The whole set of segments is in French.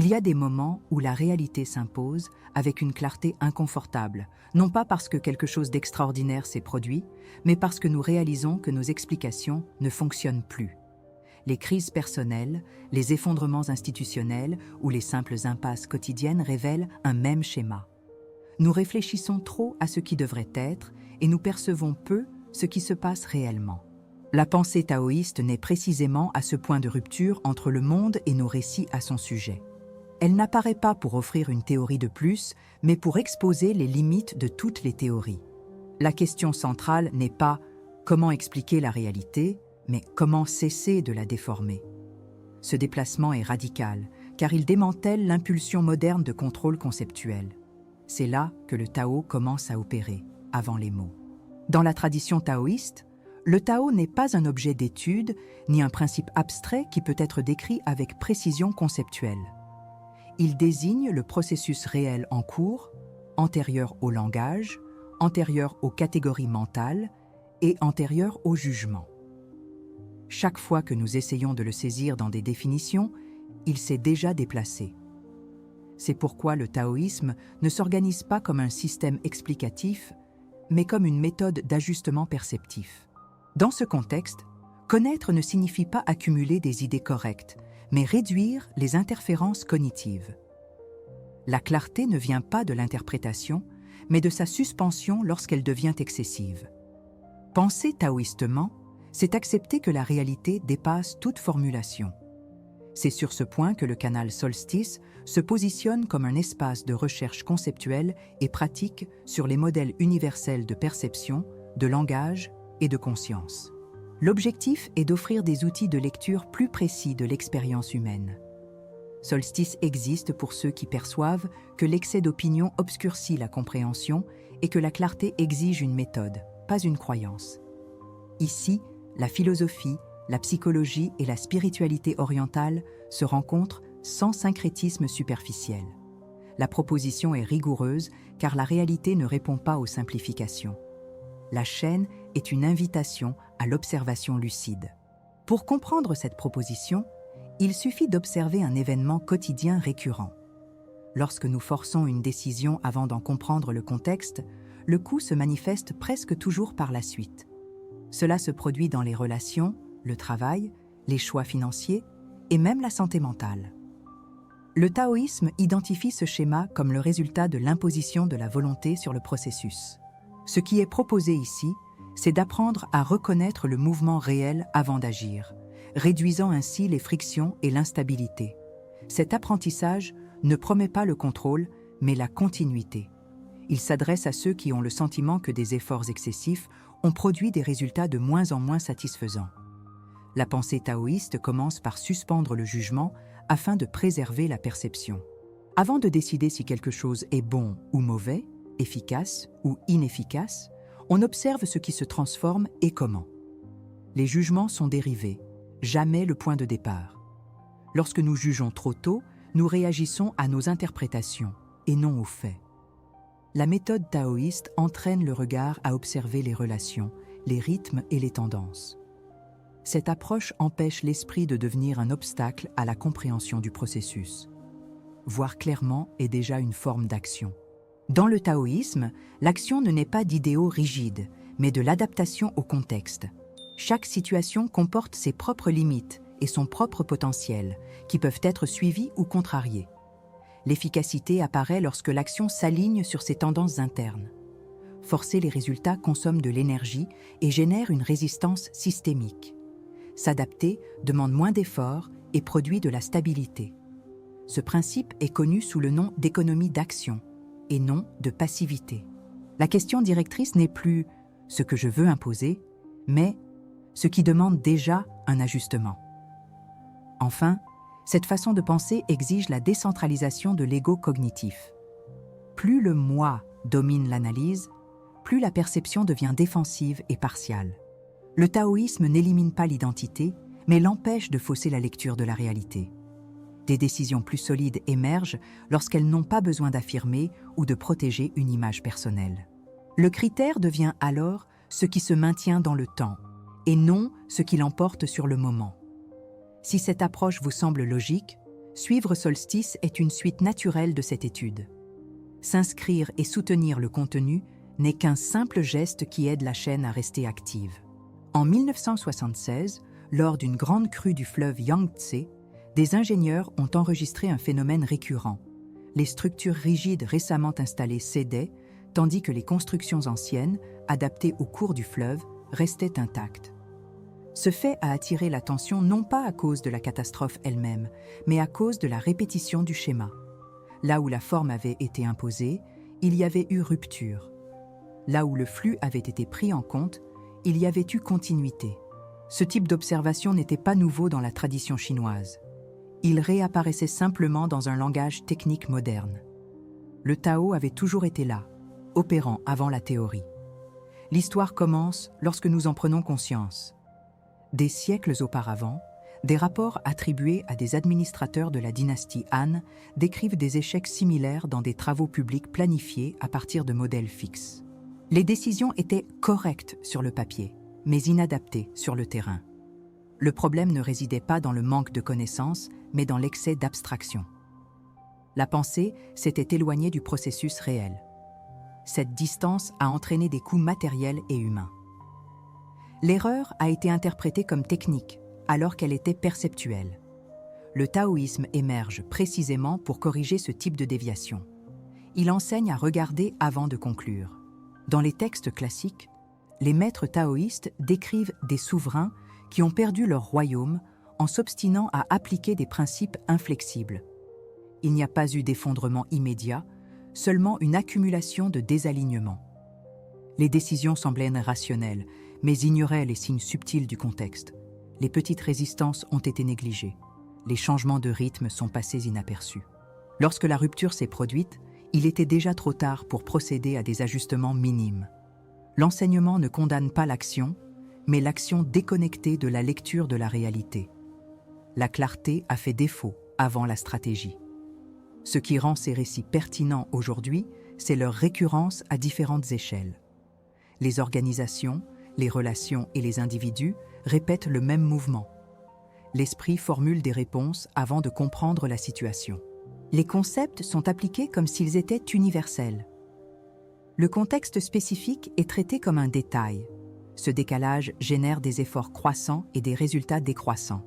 Il y a des moments où la réalité s'impose avec une clarté inconfortable, non pas parce que quelque chose d'extraordinaire s'est produit, mais parce que nous réalisons que nos explications ne fonctionnent plus. Les crises personnelles, les effondrements institutionnels ou les simples impasses quotidiennes révèlent un même schéma. Nous réfléchissons trop à ce qui devrait être et nous percevons peu ce qui se passe réellement. La pensée taoïste naît précisément à ce point de rupture entre le monde et nos récits à son sujet. Elle n'apparaît pas pour offrir une théorie de plus, mais pour exposer les limites de toutes les théories. La question centrale n'est pas « comment expliquer la réalité ?» mais « comment cesser de la déformer ?» Ce déplacement est radical, car il démantèle l'impulsion moderne de contrôle conceptuel. C'est là que le Tao commence à opérer, avant les mots. Dans la tradition taoïste, le Tao n'est pas un objet d'étude, ni un principe abstrait qui peut être décrit avec précision conceptuelle. Il désigne le processus réel en cours, antérieur au langage, antérieur aux catégories mentales et antérieur au jugement. Chaque fois que nous essayons de le saisir dans des définitions, il s'est déjà déplacé. C'est pourquoi le taoïsme ne s'organise pas comme un système explicatif, mais comme une méthode d'ajustement perceptif. Dans ce contexte, connaître ne signifie pas accumuler des idées correctes, mais réduire les interférences cognitives. La clarté ne vient pas de l'interprétation, mais de sa suspension lorsqu'elle devient excessive. Penser taoïstement, c'est accepter que la réalité dépasse toute formulation. C'est sur ce point que le canal Solstice se positionne comme un espace de recherche conceptuelle et pratique sur les modèles universels de perception, de langage et de conscience. L'objectif est d'offrir des outils de lecture plus précis de l'expérience humaine. Solstice existe pour ceux qui perçoivent que l'excès d'opinion obscurcit la compréhension et que la clarté exige une méthode, pas une croyance. Ici, la philosophie, la psychologie et la spiritualité orientale se rencontrent sans syncrétisme superficiel. La proposition est rigoureuse car la réalité ne répond pas aux simplifications. La chaîne est une invitation à l'observation lucide. Pour comprendre cette proposition, il suffit d'observer un événement quotidien récurrent. Lorsque nous forçons une décision avant d'en comprendre le contexte, le coût se manifeste presque toujours par la suite. Cela se produit dans les relations, le travail, les choix financiers et même la santé mentale. Le taoïsme identifie ce schéma comme le résultat de l'imposition de la volonté sur le processus. Ce qui est proposé ici, c'est d'apprendre à reconnaître le mouvement réel avant d'agir, réduisant ainsi les frictions et l'instabilité. Cet apprentissage ne promet pas le contrôle, mais la continuité. Il s'adresse à ceux qui ont le sentiment que des efforts excessifs ont produit des résultats de moins en moins satisfaisants. La pensée taoïste commence par suspendre le jugement afin de préserver la perception. Avant de décider si quelque chose est bon ou mauvais, efficace ou inefficace, on observe ce qui se transforme et comment. Les jugements sont dérivés, jamais le point de départ. Lorsque nous jugeons trop tôt, nous réagissons à nos interprétations et non aux faits. La méthode taoïste entraîne le regard à observer les relations, les rythmes et les tendances. Cette approche empêche l'esprit de devenir un obstacle à la compréhension du processus. Voir clairement est déjà une forme d'action. Dans le taoïsme, l'action ne naît pas d'idéaux rigides, mais de l'adaptation au contexte. Chaque situation comporte ses propres limites et son propre potentiel, qui peuvent être suivis ou contrariés. L'efficacité apparaît lorsque l'action s'aligne sur ses tendances internes. Forcer les résultats consomme de l'énergie et génère une résistance systémique. S'adapter demande moins d'efforts et produit de la stabilité. Ce principe est connu sous le nom d'économie d'action et non de passivité. La question directrice n'est plus « ce que je veux imposer », mais « ce qui demande déjà un ajustement ». Enfin, cette façon de penser exige la décentralisation de l'ego cognitif. Plus le « moi » domine l'analyse, plus la perception devient défensive et partiale. Le taoïsme n'élimine pas l'identité, mais l'empêche de fausser la lecture de la réalité. Des décisions plus solides émergent lorsqu'elles n'ont pas besoin d'affirmer ou de protéger une image personnelle. Le critère devient alors ce qui se maintient dans le temps, et non ce qui l'emporte sur le moment. Si cette approche vous semble logique, Suivre Solstice est une suite naturelle de cette étude. S'inscrire et soutenir le contenu n'est qu'un simple geste qui aide la chaîne à rester active. En 1976, lors d'une grande crue du fleuve Yangtze, des ingénieurs ont enregistré un phénomène récurrent. Les structures rigides récemment installées cédaient, tandis que les constructions anciennes, adaptées au cours du fleuve, restaient intactes. Ce fait a attiré l'attention non pas à cause de la catastrophe elle-même, mais à cause de la répétition du schéma. Là où la forme avait été imposée, il y avait eu rupture. Là où le flux avait été pris en compte, il y avait eu continuité. Ce type d'observation n'était pas nouveau dans la tradition chinoise. Il réapparaissait simplement dans un langage technique moderne. Le Tao avait toujours été là, opérant avant la théorie. L'histoire commence lorsque nous en prenons conscience. Des siècles auparavant, des rapports attribués à des administrateurs de la dynastie Han décrivent des échecs similaires dans des travaux publics planifiés à partir de modèles fixes. Les décisions étaient correctes sur le papier, mais inadaptées sur le terrain. Le problème ne résidait pas dans le manque de connaissances, mais dans l'excès d'abstraction. La pensée s'était éloignée du processus réel. Cette distance a entraîné des coûts matériels et humains. L'erreur a été interprétée comme technique, alors qu'elle était perceptuelle. Le taoïsme émerge précisément pour corriger ce type de déviation. Il enseigne à regarder avant de conclure. Dans les textes classiques, les maîtres taoïstes décrivent des souverains qui ont perdu leur royaume en s'obstinant à appliquer des principes inflexibles. Il n'y a pas eu d'effondrement immédiat, seulement une accumulation de désalignements. Les décisions semblaient rationnelles, mais ignoraient les signes subtils du contexte. Les petites résistances ont été négligées. Les changements de rythme sont passés inaperçus. Lorsque la rupture s'est produite, il était déjà trop tard pour procéder à des ajustements minimes. L'enseignement ne condamne pas l'action, mais l'action déconnectée de la lecture de la réalité. La clarté a fait défaut avant la stratégie. Ce qui rend ces récits pertinents aujourd'hui, c'est leur récurrence à différentes échelles. Les organisations, les relations et les individus répètent le même mouvement. L'esprit formule des réponses avant de comprendre la situation. Les concepts sont appliqués comme s'ils étaient universels. Le contexte spécifique est traité comme un détail. Ce décalage génère des efforts croissants et des résultats décroissants.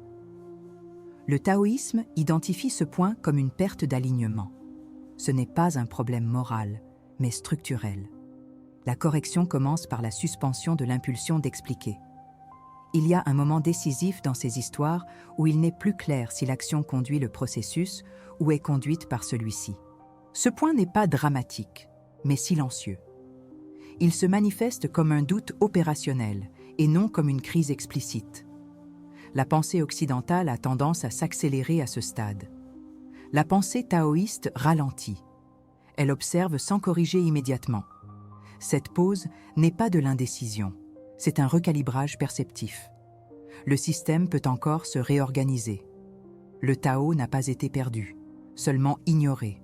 Le taoïsme identifie ce point comme une perte d'alignement. Ce n'est pas un problème moral, mais structurel. La correction commence par la suspension de l'impulsion d'expliquer. Il y a un moment décisif dans ces histoires où il n'est plus clair si l'action conduit le processus ou est conduite par celui-ci. Ce point n'est pas dramatique, mais silencieux. Il se manifeste comme un doute opérationnel et non comme une crise explicite. La pensée occidentale a tendance à s'accélérer à ce stade. La pensée taoïste ralentit. Elle observe sans corriger immédiatement. Cette pause n'est pas de l'indécision, c'est un recalibrage perceptif. Le système peut encore se réorganiser. Le Tao n'a pas été perdu, seulement ignoré.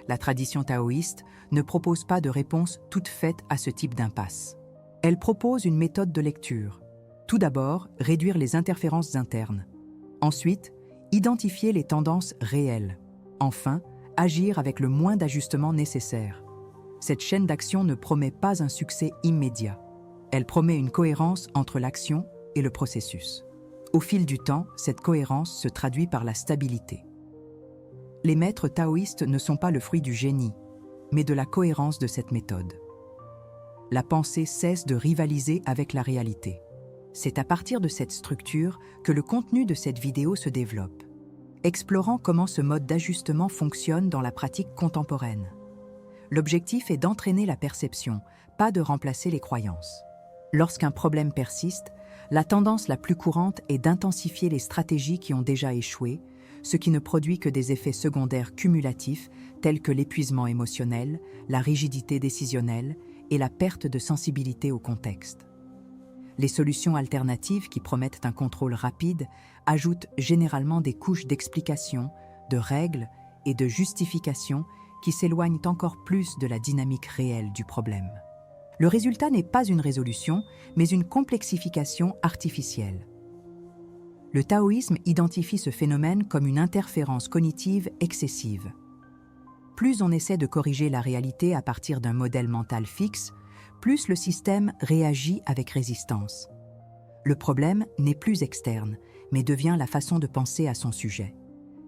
La tradition taoïste ne propose pas de réponse toute faite à ce type d'impasse. Elle propose une méthode de lecture. Tout d'abord, réduire les interférences internes. Ensuite, identifier les tendances réelles. Enfin, agir avec le moins d'ajustements nécessaires. Cette chaîne d'action ne promet pas un succès immédiat. Elle promet une cohérence entre l'action et le processus. Au fil du temps, cette cohérence se traduit par la stabilité. Les maîtres taoïstes ne sont pas le fruit du génie, mais de la cohérence de cette méthode. La pensée cesse de rivaliser avec la réalité. C'est à partir de cette structure que le contenu de cette vidéo se développe, explorant comment ce mode d'ajustement fonctionne dans la pratique contemporaine. L'objectif est d'entraîner la perception, pas de remplacer les croyances. Lorsqu'un problème persiste, la tendance la plus courante est d'intensifier les stratégies qui ont déjà échoué, ce qui ne produit que des effets secondaires cumulatifs tels que l'épuisement émotionnel, la rigidité décisionnelle et la perte de sensibilité au contexte. Les solutions alternatives qui promettent un contrôle rapide ajoutent généralement des couches d'explication, de règles et de justification qui s'éloignent encore plus de la dynamique réelle du problème. Le résultat n'est pas une résolution, mais une complexification artificielle. Le taoïsme identifie ce phénomène comme une interférence cognitive excessive. Plus on essaie de corriger la réalité à partir d'un modèle mental fixe, plus le système réagit avec résistance. Le problème n'est plus externe, mais devient la façon de penser à son sujet.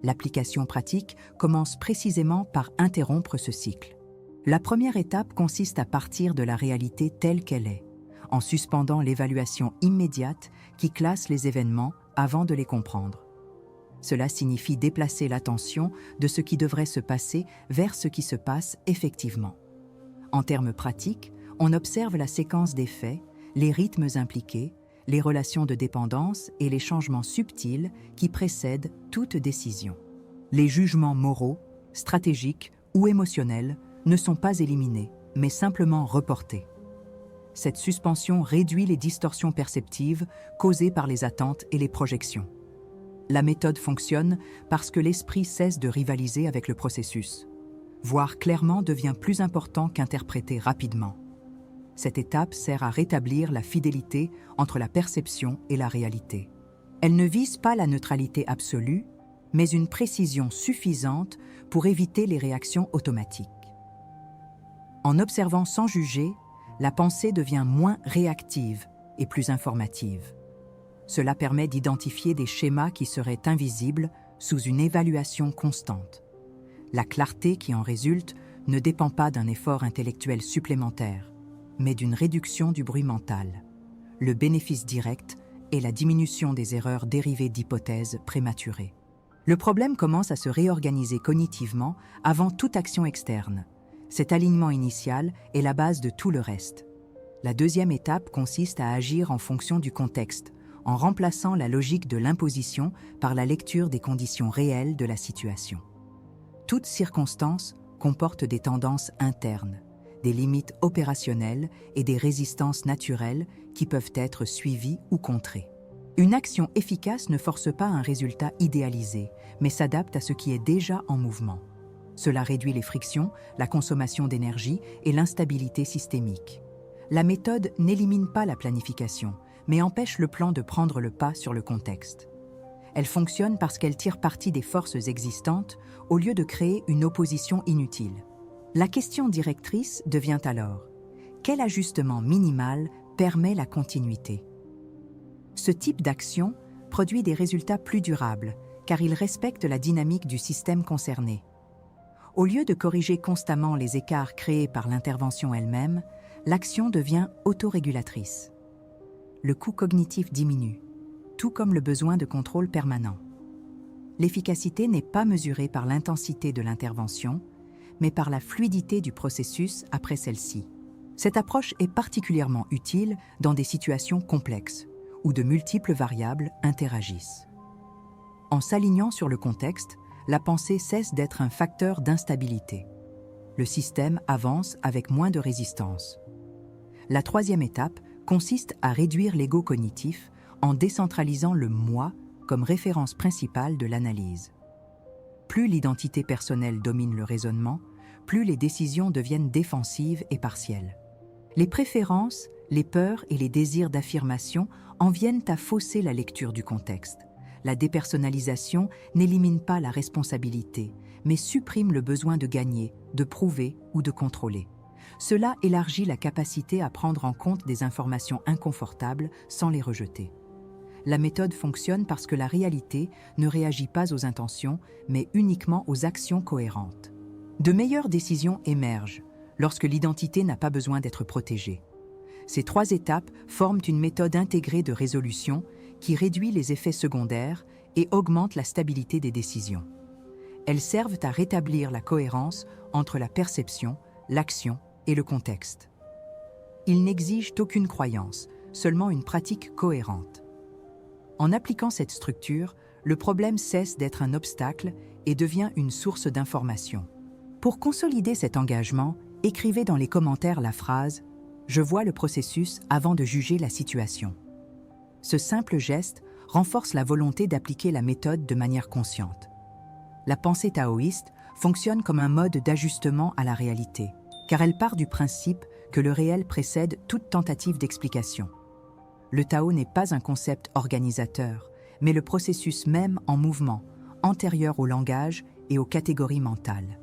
L'application pratique commence précisément par interrompre ce cycle. La première étape consiste à partir de la réalité telle qu'elle est, en suspendant l'évaluation immédiate qui classe les événements avant de les comprendre. Cela signifie déplacer l'attention de ce qui devrait se passer vers ce qui se passe effectivement. En termes pratiques, on observe la séquence des faits, les rythmes impliqués, les relations de dépendance et les changements subtils qui précèdent toute décision. Les jugements moraux, stratégiques ou émotionnels ne sont pas éliminés, mais simplement reportés. Cette suspension réduit les distorsions perceptives causées par les attentes et les projections. La méthode fonctionne parce que l'esprit cesse de rivaliser avec le processus. Voir clairement devient plus important qu'interpréter rapidement. Cette étape sert à rétablir la fidélité entre la perception et la réalité. Elle ne vise pas la neutralité absolue, mais une précision suffisante pour éviter les réactions automatiques. En observant sans juger, la pensée devient moins réactive et plus informative. Cela permet d'identifier des schémas qui seraient invisibles sous une évaluation constante. La clarté qui en résulte ne dépend pas d'un effort intellectuel supplémentaire, mais d'une réduction du bruit mental. Le bénéfice direct est la diminution des erreurs dérivées d'hypothèses prématurées. Le problème commence à se réorganiser cognitivement avant toute action externe. Cet alignement initial est la base de tout le reste. La deuxième étape consiste à agir en fonction du contexte, en remplaçant la logique de l'imposition par la lecture des conditions réelles de la situation. Toute circonstance comporte des tendances internes, des limites opérationnelles et des résistances naturelles qui peuvent être suivies ou contrées. Une action efficace ne force pas un résultat idéalisé, mais s'adapte à ce qui est déjà en mouvement. Cela réduit les frictions, la consommation d'énergie et l'instabilité systémique. La méthode n'élimine pas la planification, mais empêche le plan de prendre le pas sur le contexte. Elle fonctionne parce qu'elle tire parti des forces existantes au lieu de créer une opposition inutile. La question directrice devient alors: quel ajustement minimal permet la continuité? Ce type d'action produit des résultats plus durables, car il respecte la dynamique du système concerné. Au lieu de corriger constamment les écarts créés par l'intervention elle-même, l'action devient autorégulatrice. Le coût cognitif diminue, tout comme le besoin de contrôle permanent. L'efficacité n'est pas mesurée par l'intensité de l'intervention, mais par la fluidité du processus après celle-ci. Cette approche est particulièrement utile dans des situations complexes, où de multiples variables interagissent. En s'alignant sur le contexte, la pensée cesse d'être un facteur d'instabilité. Le système avance avec moins de résistance. La troisième étape consiste à réduire l'ego cognitif en décentralisant le « moi » comme référence principale de l'analyse. Plus l'identité personnelle domine le raisonnement, plus les décisions deviennent défensives et partielles. Les préférences, les peurs et les désirs d'affirmation en viennent à fausser la lecture du contexte. La dépersonnalisation n'élimine pas la responsabilité, mais supprime le besoin de gagner, de prouver ou de contrôler. Cela élargit la capacité à prendre en compte des informations inconfortables sans les rejeter. La méthode fonctionne parce que la réalité ne réagit pas aux intentions, mais uniquement aux actions cohérentes. De meilleures décisions émergent lorsque l'identité n'a pas besoin d'être protégée. Ces trois étapes forment une méthode intégrée de résolution qui réduit les effets secondaires et augmente la stabilité des décisions. Elles servent à rétablir la cohérence entre la perception, l'action et le contexte. Ils n'exigent aucune croyance, seulement une pratique cohérente. En appliquant cette structure, le problème cesse d'être un obstacle et devient une source d'information. Pour consolider cet engagement, écrivez dans les commentaires la phrase « Je vois le processus avant de juger la situation ». Ce simple geste renforce la volonté d'appliquer la méthode de manière consciente. La pensée taoïste fonctionne comme un mode d'ajustement à la réalité, car elle part du principe que le réel précède toute tentative d'explication. Le Tao n'est pas un concept organisateur, mais le processus même en mouvement, antérieur au langage et aux catégories mentales.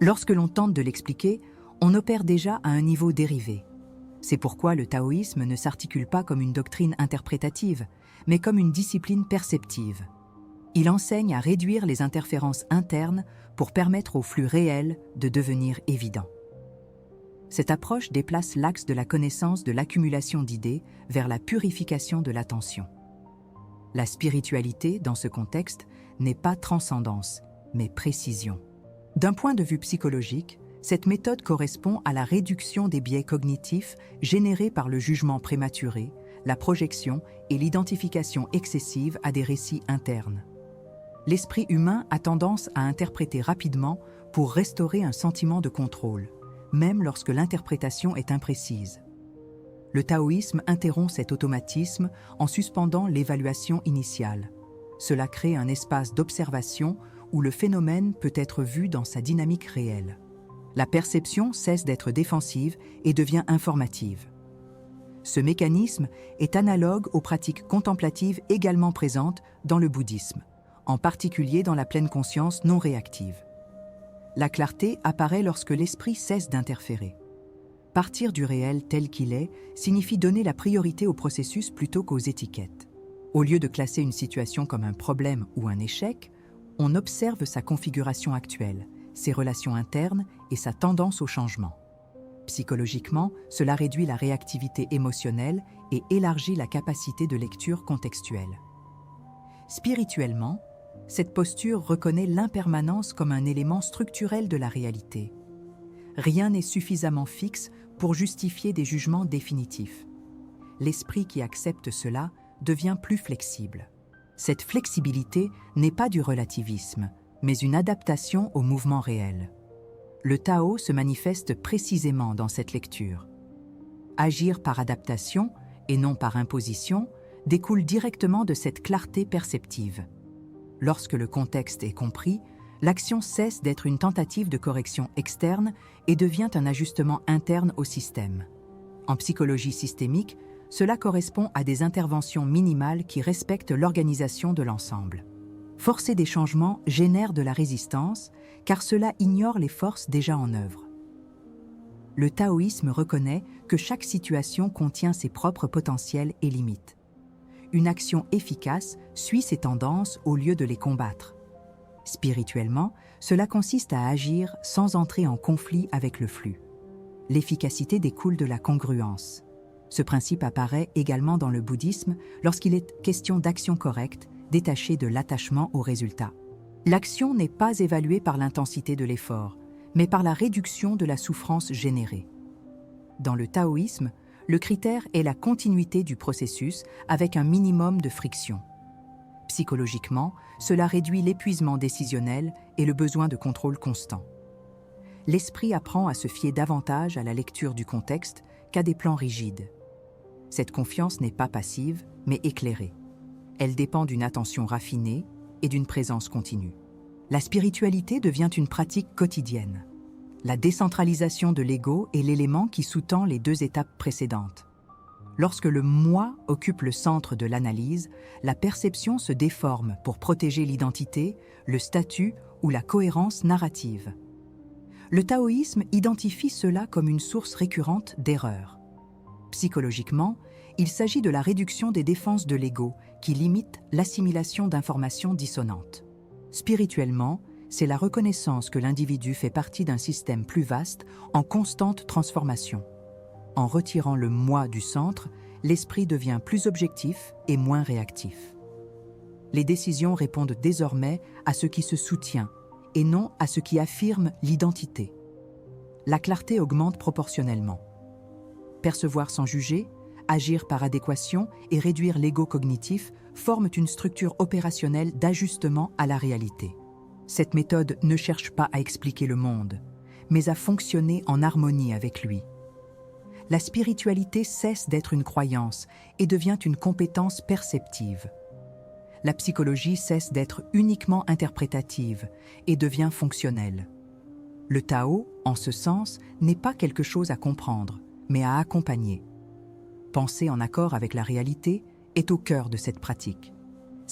Lorsque l'on tente de l'expliquer, on opère déjà à un niveau dérivé. C'est pourquoi le taoïsme ne s'articule pas comme une doctrine interprétative, mais comme une discipline perceptive. Il enseigne à réduire les interférences internes pour permettre au flux réel de devenir évident. Cette approche déplace l'axe de la connaissance de l'accumulation d'idées vers la purification de l'attention. La spiritualité, dans ce contexte, n'est pas transcendance, mais précision. D'un point de vue psychologique, cette méthode correspond à la réduction des biais cognitifs générés par le jugement prématuré, la projection et l'identification excessive à des récits internes. L'esprit humain a tendance à interpréter rapidement pour restaurer un sentiment de contrôle, même lorsque l'interprétation est imprécise. Le taoïsme interrompt cet automatisme en suspendant l'évaluation initiale. Cela crée un espace d'observation où le phénomène peut être vu dans sa dynamique réelle. La perception cesse d'être défensive et devient informative. Ce mécanisme est analogue aux pratiques contemplatives également présentes dans le bouddhisme, en particulier dans la pleine conscience non réactive. La clarté apparaît lorsque l'esprit cesse d'interférer. Partir du réel tel qu'il est signifie donner la priorité au processus plutôt qu'aux étiquettes. Au lieu de classer une situation comme un problème ou un échec, on observe sa configuration actuelle, ses relations internes et sa tendance au changement. Psychologiquement, cela réduit la réactivité émotionnelle et élargit la capacité de lecture contextuelle. Spirituellement, cette posture reconnaît l'impermanence comme un élément structurel de la réalité. Rien n'est suffisamment fixe pour justifier des jugements définitifs. L'esprit qui accepte cela devient plus flexible. Cette flexibilité n'est pas du relativisme, mais une adaptation au mouvement réel. Le Tao se manifeste précisément dans cette lecture. Agir par adaptation, et non par imposition, découle directement de cette clarté perceptive. Lorsque le contexte est compris, l'action cesse d'être une tentative de correction externe et devient un ajustement interne au système. En psychologie systémique, cela correspond à des interventions minimales qui respectent l'organisation de l'ensemble. Forcer des changements génère de la résistance, car cela ignore les forces déjà en œuvre. Le taoïsme reconnaît que chaque situation contient ses propres potentiels et limites. Une action efficace suit ses tendances au lieu de les combattre. Spirituellement, cela consiste à agir sans entrer en conflit avec le flux. L'efficacité découle de la congruence. Ce principe apparaît également dans le bouddhisme lorsqu'il est question d'action correcte, détachée de l'attachement au résultat. L'action n'est pas évaluée par l'intensité de l'effort, mais par la réduction de la souffrance générée. Dans le taoïsme, le critère est la continuité du processus avec un minimum de friction. Psychologiquement, cela réduit l'épuisement décisionnel et le besoin de contrôle constant. L'esprit apprend à se fier davantage à la lecture du contexte qu'à des plans rigides. Cette confiance n'est pas passive, mais éclairée. Elle dépend d'une attention raffinée et d'une présence continue. La spiritualité devient une pratique quotidienne. La décentralisation de l'ego est l'élément qui sous-tend les deux étapes précédentes. Lorsque le moi occupe le centre de l'analyse, la perception se déforme pour protéger l'identité, le statut ou la cohérence narrative. Le taoïsme identifie cela comme une source récurrente d'erreurs. Psychologiquement, il s'agit de la réduction des défenses de l'ego qui limite l'assimilation d'informations dissonantes. Spirituellement, c'est la reconnaissance que l'individu fait partie d'un système plus vaste en constante transformation. En retirant le moi du centre, l'esprit devient plus objectif et moins réactif. Les décisions répondent désormais à ce qui se soutient et non à ce qui affirme l'identité. La clarté augmente proportionnellement. Percevoir sans juger, agir par adéquation et réduire l'ego cognitif forment une structure opérationnelle d'ajustement à la réalité. Cette méthode ne cherche pas à expliquer le monde, mais à fonctionner en harmonie avec lui. La spiritualité cesse d'être une croyance et devient une compétence perceptive. La psychologie cesse d'être uniquement interprétative et devient fonctionnelle. Le Tao, en ce sens, n'est pas quelque chose à comprendre, mais à accompagner. Penser en accord avec la réalité est au cœur de cette pratique.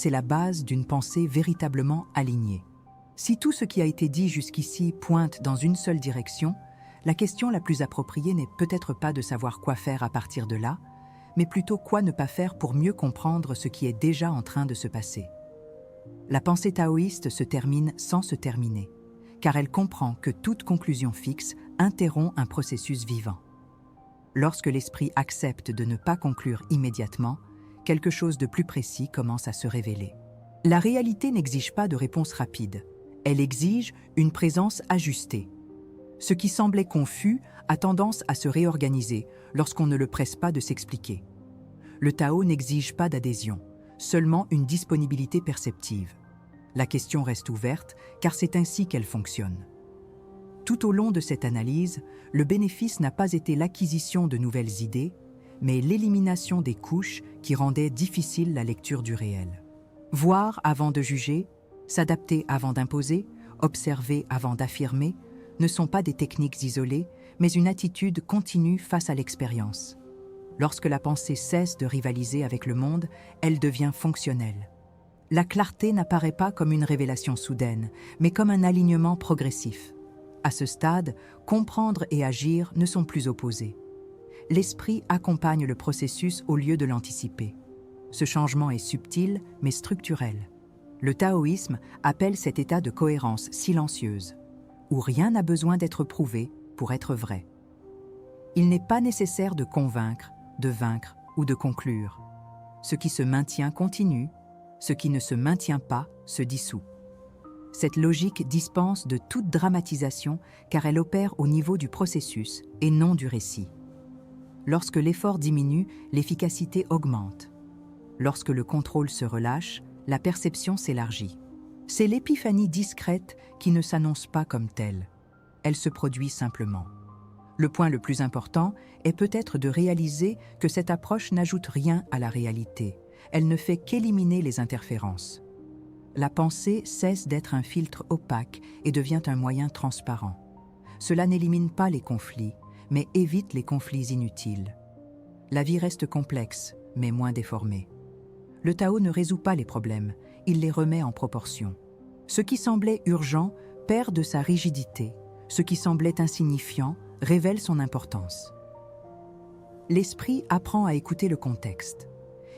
c'est la base d'une pensée véritablement alignée. Si tout ce qui a été dit jusqu'ici pointe dans une seule direction, la question la plus appropriée n'est peut-être pas de savoir quoi faire à partir de là, mais plutôt quoi ne pas faire pour mieux comprendre ce qui est déjà en train de se passer. La pensée taoïste se termine sans se terminer, car elle comprend que toute conclusion fixe interrompt un processus vivant. Lorsque l'esprit accepte de ne pas conclure immédiatement, quelque chose de plus précis commence à se révéler. La réalité n'exige pas de réponse rapide, elle exige une présence ajustée. Ce qui semblait confus a tendance à se réorganiser lorsqu'on ne le presse pas de s'expliquer. Le Tao n'exige pas d'adhésion, seulement une disponibilité perceptive. La question reste ouverte car c'est ainsi qu'elle fonctionne. Tout au long de cette analyse, le bénéfice n'a pas été l'acquisition de nouvelles idées, mais l'élimination des couches qui rendaient difficile la lecture du réel. Voir avant de juger, s'adapter avant d'imposer, observer avant d'affirmer, ne sont pas des techniques isolées, mais une attitude continue face à l'expérience. Lorsque la pensée cesse de rivaliser avec le monde, elle devient fonctionnelle. La clarté n'apparaît pas comme une révélation soudaine, mais comme un alignement progressif. À ce stade, comprendre et agir ne sont plus opposés. L'esprit accompagne le processus au lieu de l'anticiper. Ce changement est subtil, mais structurel. Le taoïsme appelle cet état de cohérence silencieuse, où rien n'a besoin d'être prouvé pour être vrai. Il n'est pas nécessaire de convaincre, de vaincre ou de conclure. Ce qui se maintient continue, ce qui ne se maintient pas se dissout. Cette logique dispense de toute dramatisation car elle opère au niveau du processus et non du récit. Lorsque l'effort diminue, l'efficacité augmente. Lorsque le contrôle se relâche, la perception s'élargit. C'est l'épiphanie discrète qui ne s'annonce pas comme telle. Elle se produit simplement. Le point le plus important est peut-être de réaliser que cette approche n'ajoute rien à la réalité. Elle ne fait qu'éliminer les interférences. La pensée cesse d'être un filtre opaque et devient un moyen transparent. Cela n'élimine pas les conflits, mais évite les conflits inutiles. La vie reste complexe, mais moins déformée. Le Tao ne résout pas les problèmes, il les remet en proportion. Ce qui semblait urgent perd de sa rigidité, ce qui semblait insignifiant révèle son importance. L'esprit apprend à écouter le contexte.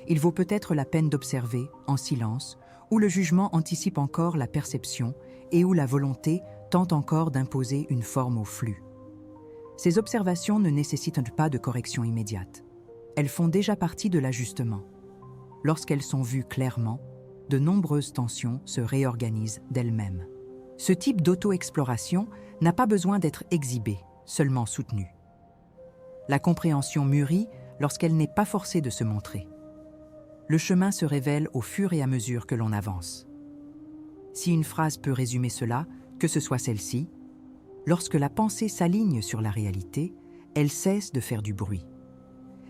Il vaut peut-être la peine d'observer, en silence, où le jugement anticipe encore la perception et où la volonté tente encore d'imposer une forme au flux. Ces observations ne nécessitent pas de correction immédiate. Elles font déjà partie de l'ajustement. Lorsqu'elles sont vues clairement, de nombreuses tensions se réorganisent d'elles-mêmes. Ce type d'auto-exploration n'a pas besoin d'être exhibé, seulement soutenu. La compréhension mûrit lorsqu'elle n'est pas forcée de se montrer. Le chemin se révèle au fur et à mesure que l'on avance. Si une phrase peut résumer cela, que ce soit celle-ci, lorsque la pensée s'aligne sur la réalité, elle cesse de faire du bruit.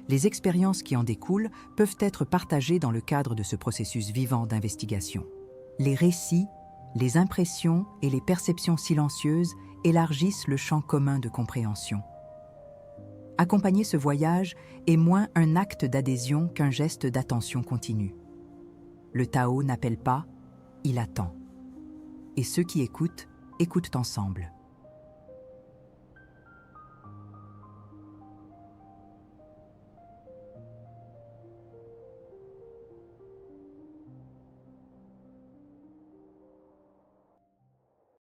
Les expériences qui en découlent peuvent être partagées dans le cadre de ce processus vivant d'investigation. Les récits, les impressions et les perceptions silencieuses élargissent le champ commun de compréhension. Accompagner ce voyage est moins un acte d'adhésion qu'un geste d'attention continue. Le Tao n'appelle pas, il attend. Et ceux qui écoutent, écoutent ensemble.